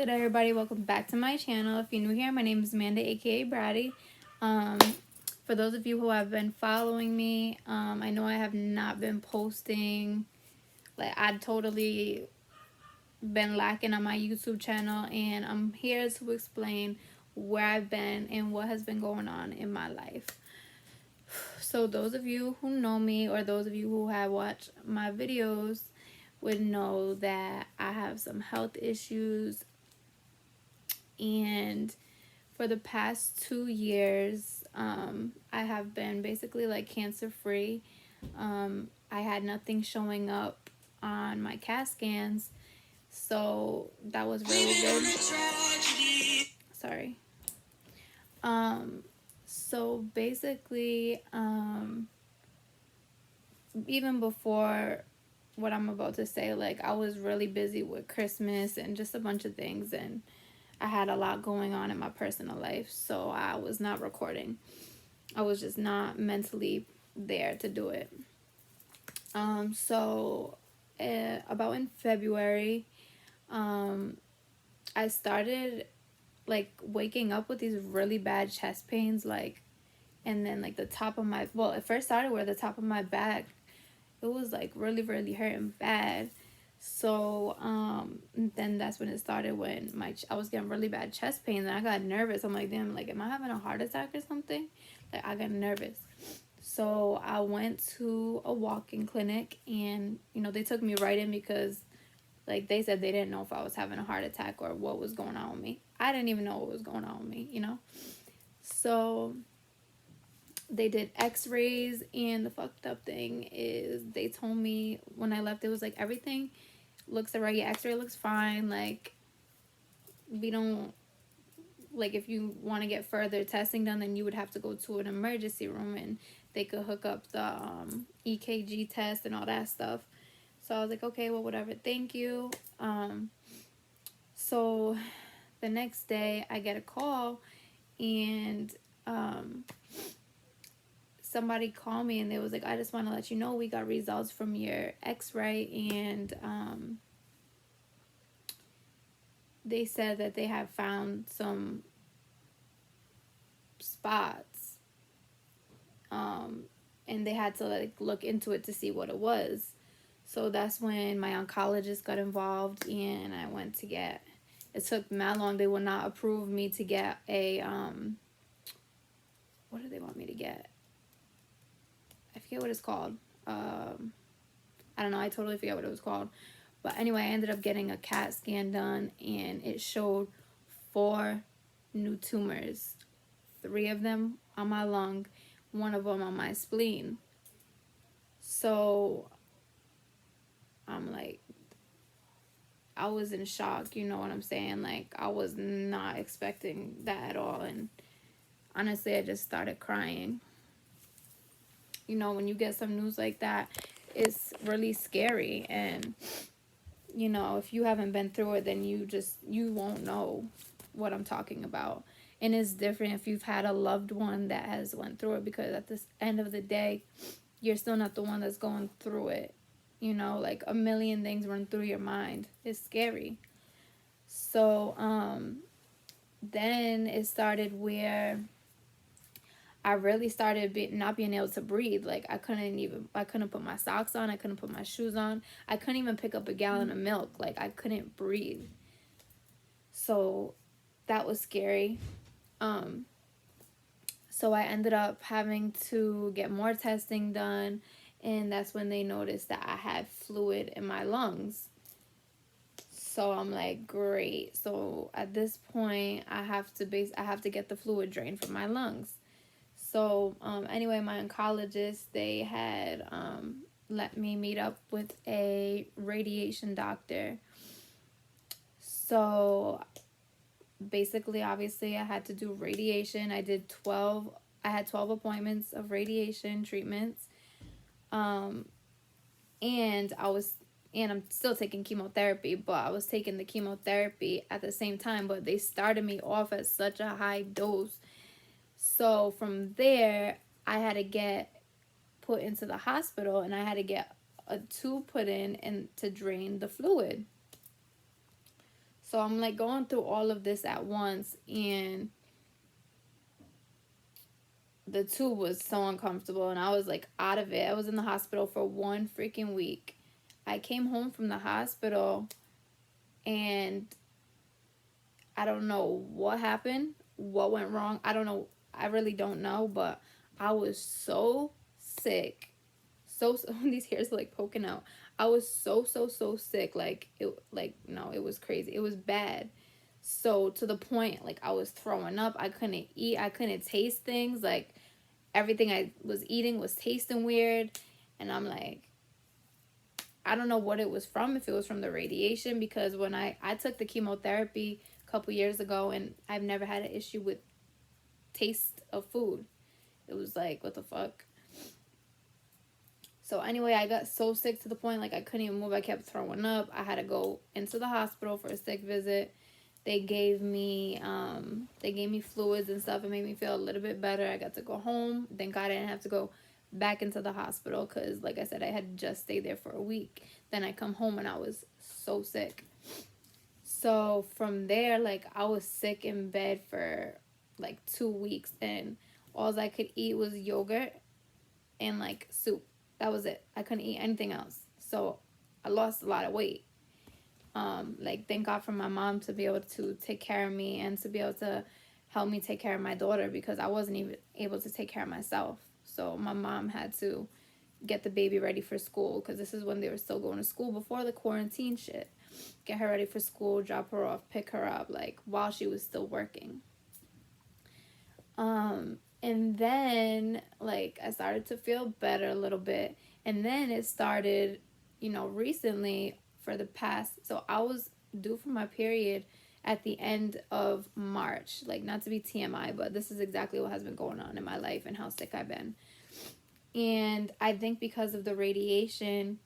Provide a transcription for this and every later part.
good, everybody? Welcome back to my channel. If you're new here, my name is Amanda, aka Bratty. For those of you who have been following me, I know I have not been posting. Like, I totally been lacking on my YouTube channel, and I'm here to explain where I've been and what has been going on in my life. So those of you who know me, or those of you who have watched my videos, would know that I have some health issues, and for the past 2 years, I have been basically like cancer free. I had nothing showing up on my CAT scans, so that was really good. Sorry. So basically, even before what I'm about to say, like, I was really busy with Christmas and just a bunch of things, and I had a lot going on in my personal life, so I was not recording. I was just not mentally there to do it. About in February, I started like waking up with these really bad chest pains, like, and then like the top of my, well, it first started where the top of my back, it was like really, really hurting bad. So then that's when it started, when I was getting really bad chest pains, and I got nervous. I'm like, damn, like, am I having a heart attack or something? Like, I got nervous. So I went to a walk-in clinic, and they took me right in because, like, they said they didn't know if I was having a heart attack or what was going on with me. I didn't even know what was going on with me. So they did x-rays, and the fucked up thing is they told me when I left, it was like, everything looks alright, your x-ray looks fine, like, we don't, like, if you want to get further testing done, then you would have to go to an emergency room, and they could hook up the EKG test and all that stuff. So I was like, okay, well, whatever, thank you. So the next day I get a call, and somebody called me, and they was like, I just want to let you know we got results from your x-ray, and they said that they have found some spots, and they had to like look into it to see what it was. So that's when my oncologist got involved, and I went to get, it took that long. They would not approve me to get a what do they want me to get? I forget what it's called. I don't know, I totally forget what it was called. But anyway, I ended up getting a CAT scan done, and it showed 4 new tumors. 3 of them on my lung, 1 of them on my spleen. So I'm like, I was in shock, you know what I'm saying? Like, I was not expecting that at all. And honestly, I just started crying. When you get some news like that, it's really scary. And if you haven't been through it, then you won't know what I'm talking about. And it's different if you've had a loved one that has went through it, because at the end of the day, you're still not the one that's going through it. Like, a million things run through your mind. It's scary. So then it started where I really started not being able to breathe. Like, I couldn't put my socks on. I couldn't put my shoes on. I couldn't even pick up a gallon of milk. Like, I couldn't breathe. So that was scary. So I ended up having to get more testing done, and that's when they noticed that I had fluid in my lungs. So I'm like, great. So at this point, I have to get the fluid drained from my lungs. So anyway, my oncologist, they had let me meet up with a radiation doctor. So basically, obviously, I had to do radiation. I had 12 appointments of radiation treatments. And I'm still taking chemotherapy, but I was taking the chemotherapy at the same time, but they started me off at such a high dose. So from there, I had to get put into the hospital, and I had to get a tube put in and to drain the fluid. So I'm like going through all of this at once, and the tube was so uncomfortable, and I was like out of it. I was in the hospital for 1 freaking week. I came home from the hospital, and I don't know what happened, what went wrong. I don't know. I really don't know, but I was so sick. So these hairs like poking out. I was so sick. Like it like no, it was crazy. It was bad. So to the point like I was throwing up. I couldn't eat. I couldn't taste things. Like everything I was eating was tasting weird. And I'm like, I don't know what it was from, if it was from the radiation, because when I took the chemotherapy a couple years ago, and I've never had an issue with taste of food. It was like, what the fuck? So anyway, I got so sick to the point like I couldn't even move. I kept throwing up. I had to go into the hospital for a sick visit. They gave me fluids and stuff. It made me feel a little bit better. I got to go home. Thank God I didn't have to go back into the hospital, because like I said, I had just stayed there for a week. Then I come home and I was so sick. So from there, like I was sick in bed for like 2 weeks, and all I could eat was yogurt and like soup. That was it. I couldn't eat anything else. So I lost a lot of weight. Like thank God for my mom to be able to take care of me and to be able to help me take care of my daughter, because I wasn't even able to take care of myself. So my mom had to get the baby ready for school, because this is when they were still going to school before the quarantine shit. Get her ready for school, drop her off, pick her up, like while she was still working. And then like I started to feel better a little bit, and then it started, recently, for the past, so I was due for my period at the end of March. Like, not to be TMI, but this is exactly what has been going on in my life and how sick I've been. And I think because of the radiation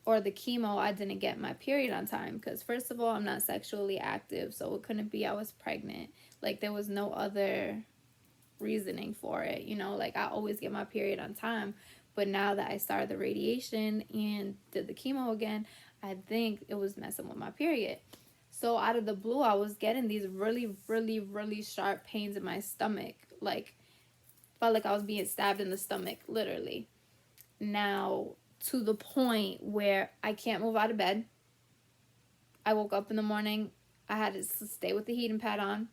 or the chemo, I didn't get my period on time, because first of all, I'm not sexually active, so it couldn't be I was pregnant. Like, there was no other reasoning for it, like I always get my period on time. But now that I started the radiation and did the chemo again, I think it was messing with my period. So out of the blue, I was getting these really sharp pains in my stomach. Like, felt like I was being stabbed in the stomach, literally. Now, to the point where I can't move out of bed. I woke up in the morning, I had to stay with the heating pad on.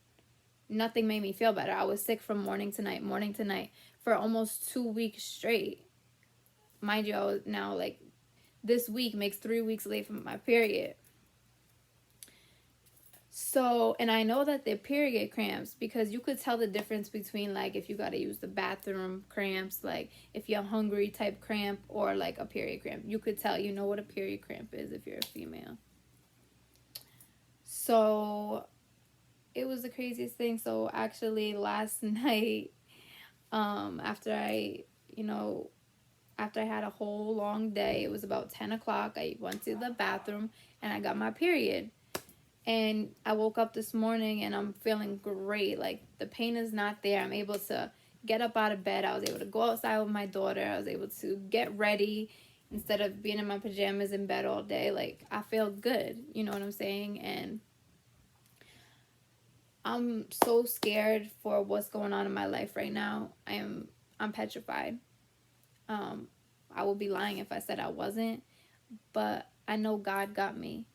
Nothing made me feel better. I was sick from morning to night for almost 2 weeks straight. Mind you, I was now like, this week makes 3 weeks late from my period. So, and I know that they're period cramps, because you could tell the difference between like if you got to use the bathroom cramps, like if you're hungry type cramp, or like a period cramp. You could tell, what a period cramp is if you're a female. So it was the craziest thing. So actually last night, after I had a whole long day, it was about 10 o'clock, I went to the bathroom and I got my period. And I woke up this morning and I'm feeling great. Like, the pain is not there. I'm able to get up out of bed. I was able to go outside with my daughter. I was able to get ready instead of being in my pajamas in bed all day. Like, I feel good. You know what I'm saying? And I'm so scared for what's going on in my life right now. I'm petrified. I would be lying if I said I wasn't, but I know God got me.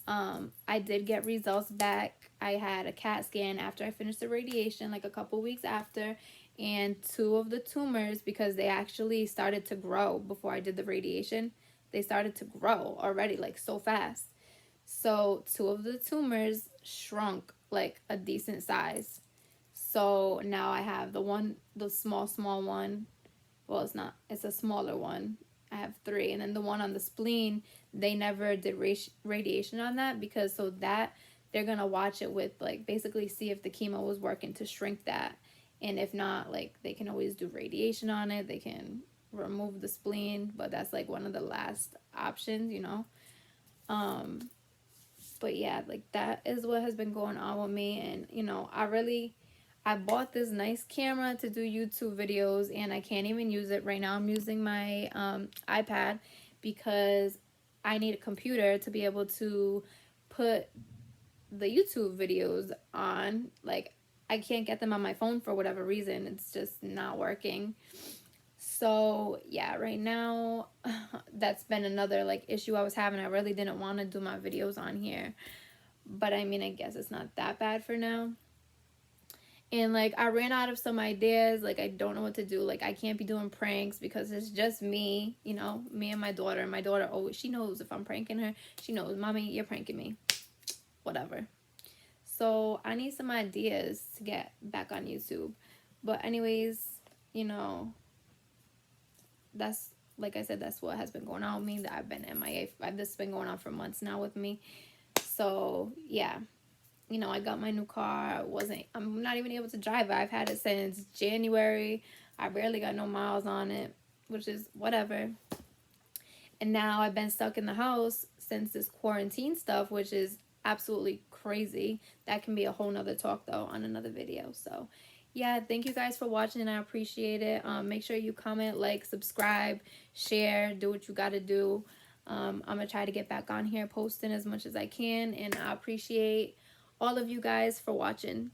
I did get results back. I had a CAT scan after I finished the radiation, like a couple weeks after, and 2 of the tumors, because they actually started to grow before I did the radiation, they started to grow already, like so fast. So 2 of the tumors shrunk like a decent size. So now I have the small one. Well, it's not, it's a smaller one. I have 3. And then the one on the spleen, they never did radiation on that, because so that they're going to watch it with, like, basically see if the chemo was working to shrink that. And if not, like, they can always do radiation on it. They can remove the spleen, but that's like one of the last options, But yeah, like that is what has been going on with me. And, I bought this nice camera to do YouTube videos, and I can't even use it right now. I'm using my iPad, because I need a computer to be able to put the YouTube videos on. Like, I can't get them on my phone for whatever reason. It's just not working. So yeah, right now that's been another like issue I was having. I really didn't want to do my videos on here, but I mean, I guess it's not that bad for now. And like, I ran out of some ideas. Like, I don't know what to do. Like, I can't be doing pranks because it's just me, you know, me and my daughter. My daughter always, she knows if I'm pranking her. She knows, mommy, you're pranking me, whatever. So I need some ideas to get back on YouTube. But anyways, you know, that's, like I said, that's what has been going on with me. That I've been MIA. This has been going on for months now with me. So yeah, you know, I got my new car. I'm not even able to drive it. I've had it since January. I barely got no miles on it, which is whatever. And now I've been stuck in the house since this quarantine stuff, which is absolutely crazy. That can be a whole nother talk though on another video. So yeah, thank you guys for watching. I appreciate it. Make sure you comment, like, subscribe, share, do what you gotta do. I'm gonna try to get back on here posting as much as I can, and I appreciate all of you guys for watching.